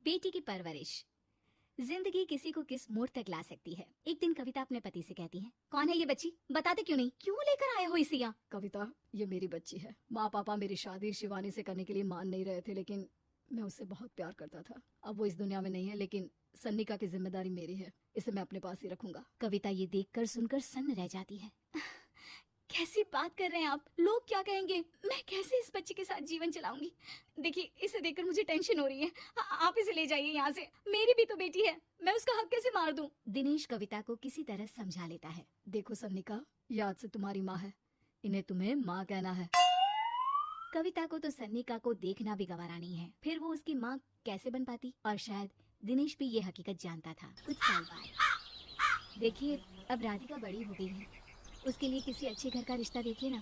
बेटी की परवरिश। जिंदगी किसी को किस मोड़ तक ला सकती है। एक दिन कविता अपने पति से कहती है, कौन है ये बच्ची, बताते क्यों नहीं, क्यों लेकर आए हो इसे यहाँ? कविता, ये मेरी बच्ची है। माँ पापा मेरी शादी शिवानी से करने के लिए मान नहीं रहे थे, लेकिन मैं उससे बहुत प्यार करता था। अब वो इस दुनिया में नहीं है, लेकिन सन्निका की जिम्मेदारी मेरी है। इसे मैं अपने पास ही रखूंगा। कविता ये देखकर सुनकर सन्न रह जाती है। कैसी बात कर रहे हैं आप, लोग क्या कहेंगे, मैं कैसे इस बच्चे के साथ जीवन चलाऊंगी? देखिए, इसे देखकर मुझे टेंशन हो रही है। आप इसे ले जाइए यहाँ से, मेरी भी तो बेटी है, मैं उसका हक कैसे मार दूं? दिनेश कविता को किसी तरह समझा लेता है। देखो सन्निका, ये आज से तुम्हारी माँ है, इन्हें तुम्हें माँ कहना है। कविता को तो सन्निका को देखना भी गवारा नहीं है, फिर वो उसकी माँ कैसे बन पाती? और शायद दिनेश भी ये हकीकत जानता था। कुछ साल बाद देखिए, अब राधिका बड़ी हो गई है, उसके लिए किसी अच्छे घर का रिश्ता देखिए ना,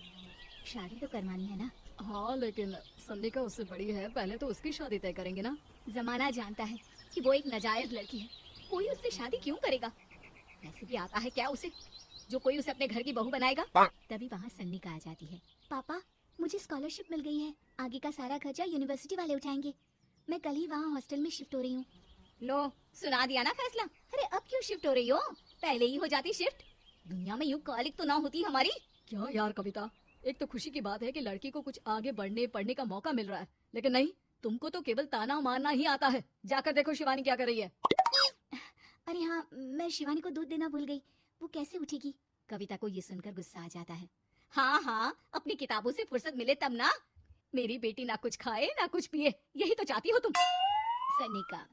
शादी तो करवानी है ना। हाँ, लेकिन सन्निका उससे बड़ी है, पहले तो उसकी शादी तय करेंगे ना। जमाना जानता है कि वो एक नाजायज लड़की है, कोई उससे शादी क्यों करेगा? वैसे भी आता है क्या उसे, जो कोई उसे अपने घर की बहू बनाएगा? तभी वहाँ सन्निका आ जाती है। पापा, मुझे स्कॉलरशिप मिल गई है, आगे का सारा खर्चा यूनिवर्सिटी वाले उठाएंगे। मैं कल ही वहाँ हॉस्टल में शिफ्ट हो रही हूँ। लो, सुना दिया ना फैसला। अरे अब क्यों शिफ्ट हो रही हो, पहले ही हो जाती शिफ्ट। दुनिया में यूं कॉलिक तो ना होती हमारी। क्या यार कविता, एक तो खुशी की बात है कि लड़की को कुछ आगे बढ़ने पढ़ने का मौका मिल रहा है, लेकिन नहीं, तुमको तो केवल ताना मारना ही आता है। जाकर देखो शिवानी क्या कर रही है। अरे हाँ, मैं शिवानी को दूध देना भूल गई, वो कैसे उठेगी? कविता को ये सुनकर गुस्सा आ जाता है। हाँ हाँ, अपनी किताबों से फुर्सत मिले तब ना। मेरी बेटी ना कुछ खाए ना कुछ पिए, यही तो चाहती हो तुम। सनिका,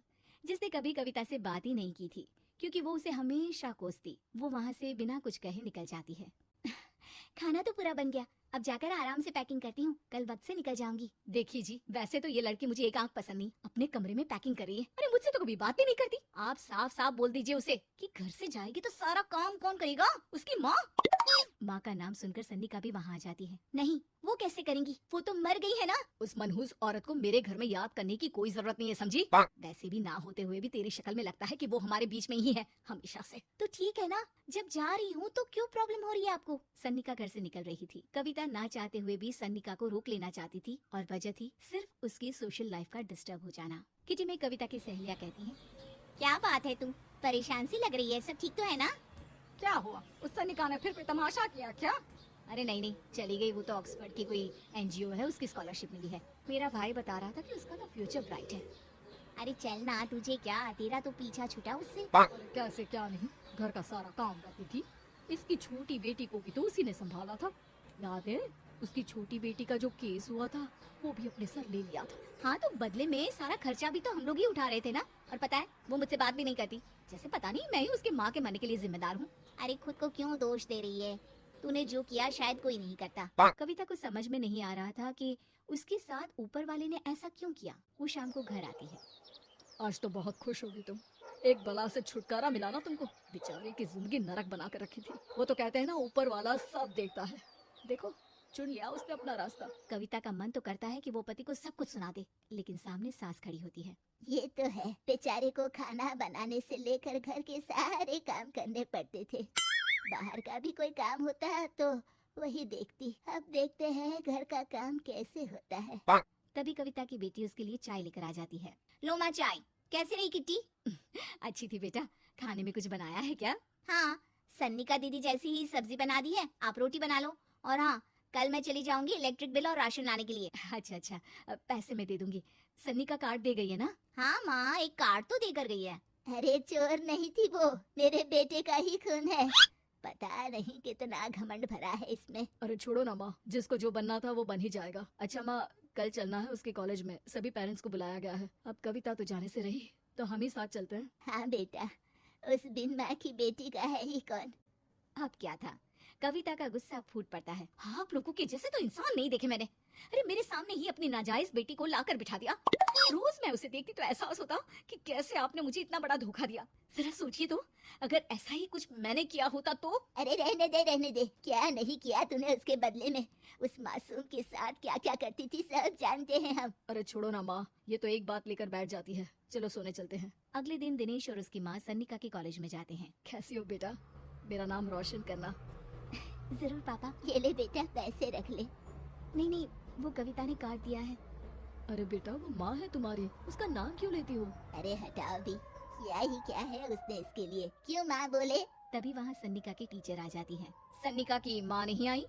जिसने कभी कविता से बात ही नहीं की थी, क्योंकि वो उसे हमेशा कोसती, वो वहाँ से बिना कुछ कहे निकल जाती है। खाना तो पूरा बन गया, अब जाकर आराम से पैकिंग करती हूँ, कल वक्त से निकल जाऊंगी। देखिए जी, वैसे तो ये लड़की मुझे एक आंख पसंद नहीं, अपने कमरे में पैकिंग कर रही है। अरे मुझसे तो कभी बात भी नहीं करती। आप साफ साफ बोल दीजिए उसे कि घर से जाएगी तो सारा काम कौन करेगा, उसकी माँ। माँ का नाम सुनकर सन्निका भी वहाँ आ जाती है। नहीं, वो कैसे करेंगी, वो तो मर गई है ना। उस मनहूस औरत को मेरे घर में याद करने की कोई जरूरत नहीं है, समझी? वैसे भी ना होते हुए भी तेरी शक्ल में लगता है कि वो हमारे बीच में ही है हमेशा से। तो ठीक है ना, जब जा रही हूँ तो क्यों प्रॉब्लम हो रही है आपको? सन्निका घर से निकल रही थी। कविता ना चाहते हुए भी सन्निका को रोक लेना चाहती थी, और वजह थी सिर्फ उसकी सोशल लाइफ का डिस्टर्ब हो जाना। किटी में कविता की सहेलियाँ कहती है, क्या बात है, तू परेशान सी लग रही है, सब ठीक तो है ना? क्या हुआ, उस सन्निका ने फिर तमाशा किया क्या? अरे नहीं नहीं, चली गई, वो तो ऑक्सफोर्ड की कोई एनजीओ है, उसकी स्कॉलरशिप मिली है। मेरा भाई बता रहा था कि उसका तो फ्यूचर ब्राइट है। अरे चल ना, तुझे क्या, तेरा तो पीछा छूटा उससे। कैसे क्या नहीं, घर का सारा काम करती थी। इसकी छोटी बेटी को भी तो उसी ने संभाला था, याद है? उसकी छोटी बेटी का जो केस हुआ था, वो भी अपने सर ले लिया था। हाँ, तो बदले में सारा खर्चा भी तो हम लोग ही उठा रहे थे ना। और पता है, वो मुझसे बात भी नहीं करती, जैसे पता नहीं मैं ही उसके माँ के मरने के लिए जिम्मेदार हूँ। अरे खुद को क्यों दोष दे रही है, तूने जो किया शायद कोई नहीं करता। कविता को समझ में नहीं आ रहा था कि उसके साथ ऊपर वाले ने ऐसा क्यों किया। वो शाम को घर आती है। आज तो बहुत खुश होगी तुम, एक बला से छुटकारा मिला ना तुमको। बेचारे की जिंदगी नरक बना कर रखी थी। वो तो कहते हैं ना, ऊपर वाला सब देखता है। देखो, चुन लिया उसने अपना रास्ता। कविता का मन तो करता है कि वो पति को सब कुछ सुना दे, लेकिन सामने सास खड़ी होती है। ये तो है, बेचारे को खाना बनाने से लेकर घर के सारे काम करने पड़ते थे। बाहर का भी कोई काम होता तो वही देखती। अब देखते हैं घर का काम कैसे होता है। तभी कविता की बेटी उसके लिए चाय लेकर आ जाती है। लो माँ चाय, कैसी रही किट्टी? अच्छी थी बेटा, खाने में कुछ बनाया है क्या? हाँ, सन्निका दीदी जैसी ही सब्जी बना दी है, आप रोटी बना लो। और हाँ, कल मैं चली जाऊंगी इलेक्ट्रिक बिल और राशन लाने के लिए। अच्छा अच्छा, पैसे मैं दे दूंगी। सन्निका कार्ड दे गई है ना? हाँ माँ, एक कार्ड तो देकर गई है। अरे चोर नहीं थी वो, मेरे बेटे का ही खून है। पता नहीं कितना घमंड भरा है इसमें। अरे छोड़ो ना माँ, जिसको जो बनना था वो बन ही जाएगा। अच्छा माँ, कल चलना है उसके कॉलेज में, सभी पेरेंट्स को बुलाया गया है। अब कविता तो जाने से रही, तो हम ही साथ चलते हैं। हाँ बेटा, उस बिन माँ की बेटी का है ही कौन। अब क्या था, कविता का गुस्सा फूट पड़ता है। हाँ, आप लोगों के जैसे तो इंसान नहीं देखे मैंने। अरे मेरे सामने ही अपनी नाजायज बेटी को लाकर बिठा दिया। रोज मैं उसे देखती तो एहसास होता कि कैसे आपने मुझे इतना बड़ा धोखा दिया। जरा सोचिए तो, अगर ऐसा ही कुछ मैंने किया होता तो। अरे रहने दे, क्या नहीं किया तूने उसके बदले में। उस मासूम के साथ क्या क्या करती थी सब जानते हैं हम। अरे छोड़ो ना माँ, ये तो एक बात लेकर बैठ जाती है। चलो सोने चलते हैं। अगले दिन दिनेश और उसकी माँ सन्निका के कॉलेज में जाते हैं। कैसी हो बेटा, मेरा नाम रोशन करना। जरूर पापा, ये ले बेटा, पैसे रख ले। नहीं, वो कविता ने काट दिया है। अरे बेटा वो माँ है तुम्हारी, उसका नाम क्यों लेती हो? अरे हटाओ भी, किया ही क्या है उसने इसके लिए, क्यों माँ बोले? तभी वहाँ सन्निका की टीचर आ जाती है। सन्निका की माँ नहीं आई?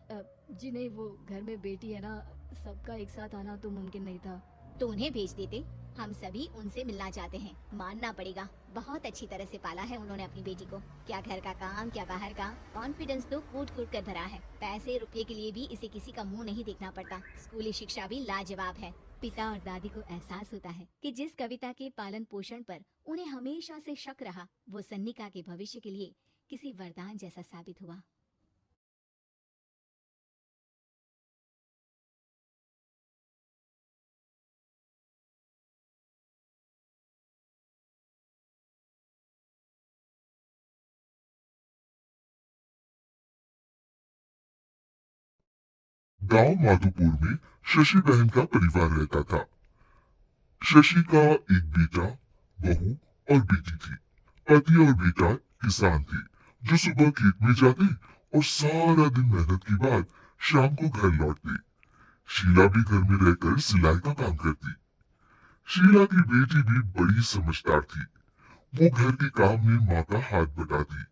जी नहीं, वो घर में बेटी है ना, सबका एक साथ आना तो मुमकिन नहीं था। तो उन्हें भेज देते, हम सभी उनसे मिलना चाहते हैं, मानना पड़ेगा। बहुत अच्छी तरह से पाला है उन्होंने अपनी बेटी को, क्या घर का काम क्या बाहर का, कॉन्फिडेंस तो कूट कूट कर भरा है। पैसे रुपये के लिए भी इसे किसी का मुंह नहीं देखना पड़ता। स्कूली शिक्षा भी लाजवाब है। पिता और दादी को एहसास होता है कि जिस कविता के पालन पोषण पर उन्हें हमेशा से शक रहा, वो सन्निका के भविष्य के लिए किसी वरदान जैसा साबित हुआ। गांव माधोपुर में शशि बहन का परिवार रहता था। शशि का एक बेटा, बहू और बेटी थी। पति और बेटा किसान थे जो सुबह खेत में जाते और सारा दिन मेहनत के बाद शाम को घर लौटते। शीला भी घर में रहकर सिलाई का काम करती। शीला की बेटी भी बड़ी समझदार थी। वो घर के काम में माँ का हाथ बटाती।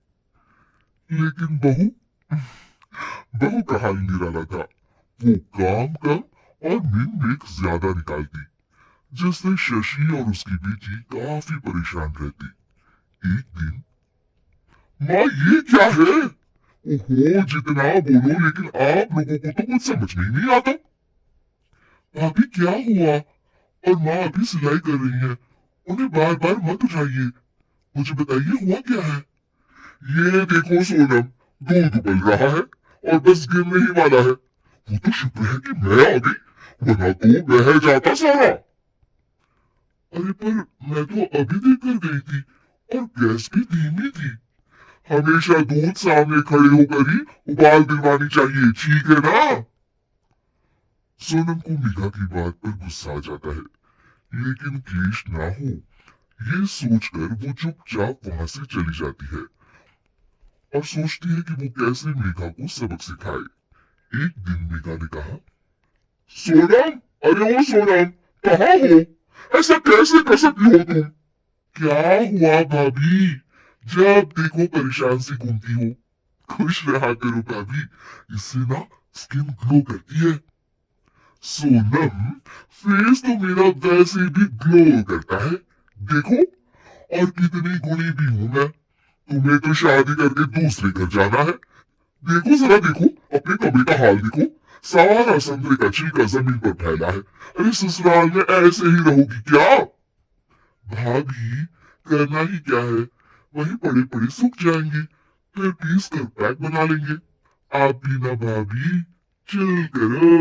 लेकिन बहू बहू का हाल निराला था। वो काम कम और मिन ज्यादा निकालती, जिससे शशि और उसकी बेटी काफी परेशान रहती। एक दिन, माँ ये क्या है? ओहो, जितना बोलो लेकिन आप लोगों को तो कुछ समझ में ही नहीं आता। भाभी क्या हुआ? और माँ अभी सिलाई कर रही है, उन्हें बार बार मत उठाइए। मुझे बताइए हुआ क्या है? ये देखो सोनम, दूध उबल रहा है और बस गिरने ही वाला है। वो तो शुक्र है कि मैं आ गई, वरना तो बह जाता सारा। अरे पर मैं तो अभी देकर गई थी और गैस भी धीमी थी। हमेशा दूध सामने खड़े होकर ही उबाल दिलवानी चाहिए, ठीक है ना? सोनम को मीका की बात पर गुस्सा आ जाता है, लेकिन क्लेश ना हो ये सोचकर वो चुपचाप वहां से चली जाती है और सोचती है कि वो कैसे मेघा को सबक सिखाए। एक दिन मेघा ने कहा, सोनम, अरे ओ सोनम, कहाँ हो? ऐसा कैसे कर सकती हो तुम? क्या हुआ भाभी? जब देखो परेशान सी घूमती हो। खुश रहा करो भाभी, इससे ना स्किन ग्लो करती है। सोनम, फेस तो मेरा वैसे भी ग्लो करता है, देखो। और कितनी गुणी भी हूं मैं। तुम्हें तो शादी करके दूसरे घर जाना है। देखो जरा देखो, अपने कमरे का हाल देखो, सारा संतरे का छिलका जमीन पर फैला है। अरे ससुराल में ऐसे ही रहोगी क्या? भाभी, करना ही क्या है, वही पड़े पड़े सूख जाएंगे, फिर पीस कर पैक बना लेंगे। आप भी ना भाभी, चिल करो।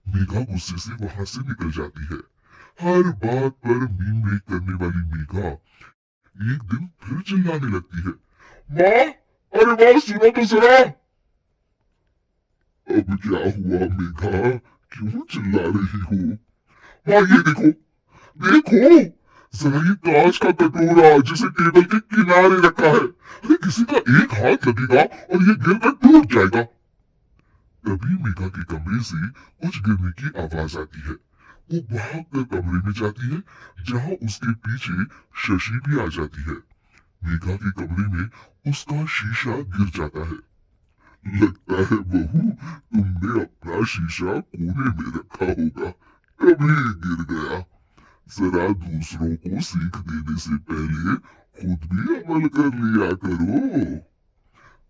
मेघा गुस्से से वहां से निकल जाती है। हर बात पर मीम मेक करने वाली मेघा एक दिन फिर चिल्लाने लगती है, माँ, अरे माँ सुनो तो जरा। अब क्या हुआ मेघा, क्यों चिल्ला रही हो? माँ ये देखो, देखो जरा ये कांच का कटोरा जिसे टेबल के किनारे रखा है। अरे किसी का एक हाथ लगेगा और ये गिरकर टूट जाएगा। तभी मेघा के कमरे से कुछ गिरने की आवाज आती है। वो भागकर कमरे में जाती है, जहां उसके पीछे शशि भी आ जाती है। मेघा के कमरे में उसका शीशा गिर जाता है। लगता है बहू, तुमने अपना शीशा कोने में रखा होगा, तभी गिर गया। जरा दूसरों को सीख देने से पहले खुद भी अमल कर लिया करो।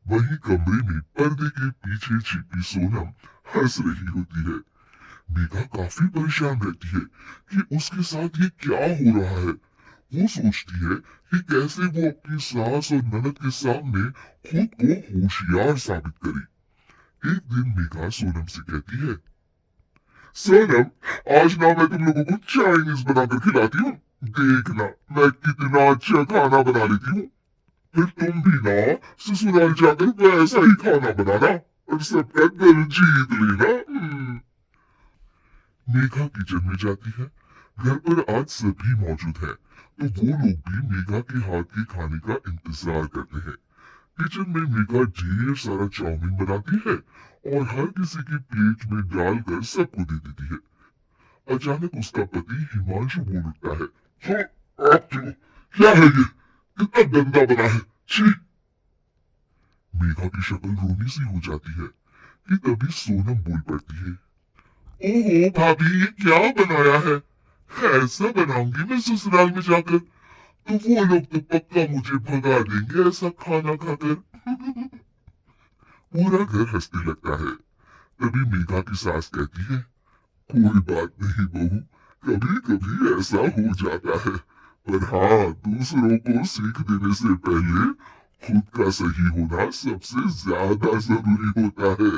वही कमरे में पर्दे के पीछे छिपी सोनम हंस रही होती है। मेघा काफी परेशान रहती है कि उसके साथ ये क्या हो रहा है। वो सोचती है कि कैसे वो अपनी सास और ननद के सामने खुद को होशियार साबित करे। एक दिन मेघा सोनम से कहती है, सोनम, आज ना मैं तुम लोगों को चाइनीज बनाकर खिलाती हूँ। देखना मैं कितना अच्छा खाना बना लेती हूँ। फिर तुम भी ना ससुराल जाकर वैसा ही खाना बनाना और सबका दिल जीत लेना। मेघा किचन में जाती है। घर पर आज सभी मौजूद है, तो वो लोग भी मेघा के हाथ के खाने का इंतजार करते हैं। किचन में मेघा ढेर सारा चाउमीन बनाती है और हर किसी की प्लेट में डालकर सबको दे देती है। अचानक उसका पति हिमांशु बोल उठता है, आप तो क्या है ये, कितना गंदा बना है, छी। मेघा की शक्ल रोनी सी हो जाती है कि तभी सोनम बोल पड़ती है, ओहो भाभी ये क्या बनाया है, ऐसा बनाऊंगी मैं ससुराल में जाकर तो वो लोग तो पक्का मुझे भगा देंगे ऐसा खाना खाकर। पूरा घर हंसने लगता है। तभी मेघा की सास कहती है, कोई बात नहीं बहू, कभी कभी ऐसा हो जाता है, पर हाँ दूसरों को सीख देने से पहले खुद का सही होना सबसे ज्यादा जरूरी होता है।